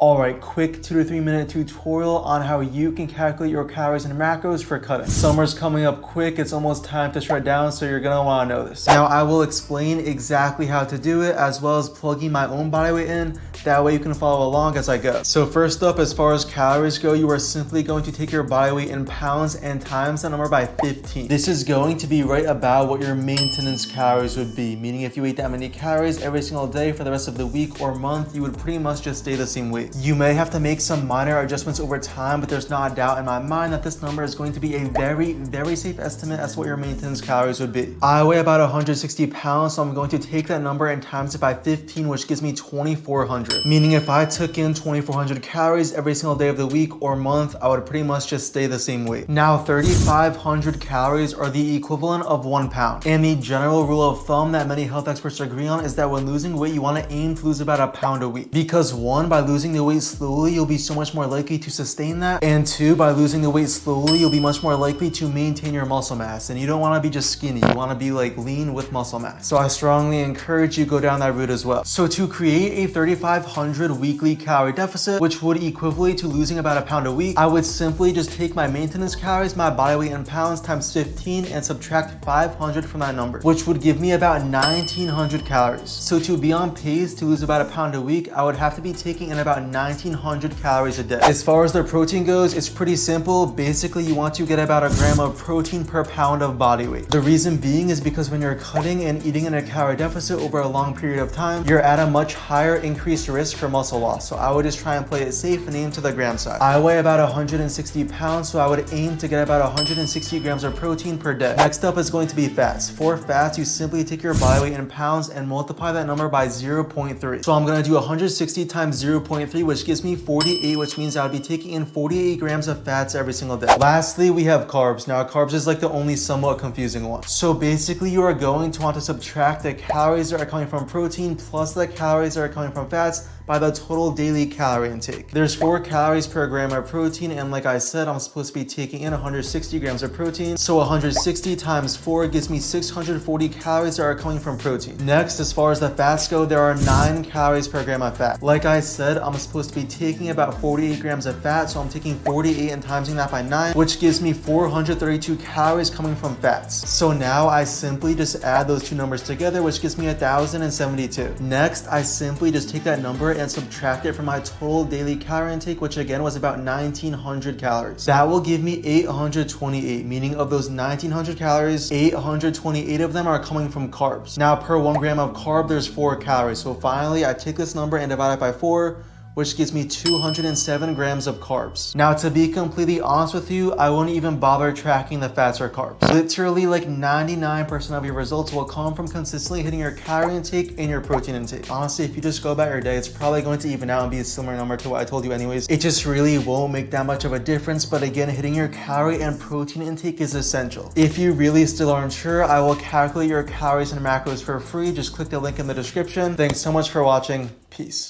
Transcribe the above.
Alright, quick 2 to 3 minute tutorial on how you can calculate your calories and macros for cutting. Summer's coming up quick, it's almost time to shred down, so you're gonna wanna know this. Now I will explain exactly how to do it as well as plugging my own body weight in, that way you can follow along as I go. So first up, as far as calories go, you are simply going to take your body weight in pounds and times that number by 15. This is going to be right about what your maintenance calories would be, meaning if you ate that many calories every single day for the rest of the week or month, you would pretty much just stay the same weight. You may have to make some minor adjustments over time, but there's not a doubt in my mind that this number is going to be a very safe estimate as to what your maintenance calories would be. I weigh about 160 pounds, so I'm going to take that number and times it by 15, which gives me 2,400. Meaning if I took in 2,400 calories every single day of the week or month, I would pretty much just stay the same weight. Now, 3,500 calories are the equivalent of 1 pound. And the general rule of thumb that many health experts agree on is that when losing weight, you want to aim to lose about a pound a week. Because one, by losing the weight slowly, you'll be so much more likely to sustain that. And two, by losing the weight slowly, you'll be much more likely to maintain your muscle mass. And you don't want to be just skinny, you want to be like lean with muscle mass. So I strongly encourage you go down that route as well. So to create a 3,500 weekly calorie deficit, which would equivalent to losing about a pound a week, I would simply just take my maintenance calories, my body weight in pounds times 15 and subtract 500 from that number, which would give me about 1,900 calories. So to be on pace to lose about a pound a week, I would have to be taking in about 1,900 calories a day. As far as the protein goes, it's pretty simple. Basically, you want to get about a gram of protein per pound of body weight. The reason being is because when you're cutting and eating in a calorie deficit over a long period of time, you're at a much higher increased risk for muscle loss. So I would just try and play it safe and aim to the gram side. I weigh about 160 pounds, so I would aim to get about 160 grams of protein per day. Next up is going to be fats. For fats, you simply take your body weight in pounds and multiply that number by 0.3. So I'm gonna do 160 times 0.3, which gives me 48, which means I would be taking in 48 grams of fats every single day. Lastly, we have carbs. Now, carbs is like the only somewhat confusing one. So basically, you are going to want to subtract the calories that are coming from protein plus the calories that are coming from fats by the total daily calorie intake. There's 4 calories per gram of protein, and like I said, I'm supposed to be taking in 160 grams of protein. So 160 times 4 gives me 640 calories that are coming from protein. Next, as far as the fats go, there are 9 calories per gram of fat. Like I said, I'm supposed to be taking about 48 grams of fat, so I'm taking 48 and timesing that by 9, which gives me 432 calories coming from fats. So now I simply just add those two numbers together, which gives me 1,072. Next, I simply just take that number and subtract it from my total daily calorie intake, which again was about 1,900 calories. That will give me 828, meaning of those 1,900 calories, 828 of them are coming from carbs. Now, per 1 gram of carb, there's 4 calories. So finally, I take this number and divide it by 4, which gives me 207 grams of carbs. Now, to be completely honest with you, I won't even bother tracking the fats or carbs. Literally, like 99% of your results will come from consistently hitting your calorie intake and your protein intake. Honestly, if you just go about your day, it's probably going to even out and be a similar number to what I told you anyways. It just really won't make that much of a difference, but again, hitting your calorie and protein intake is essential. If you really still aren't sure, I will calculate your calories and macros for free. Just click the link in the description. Thanks so much for watching. Peace.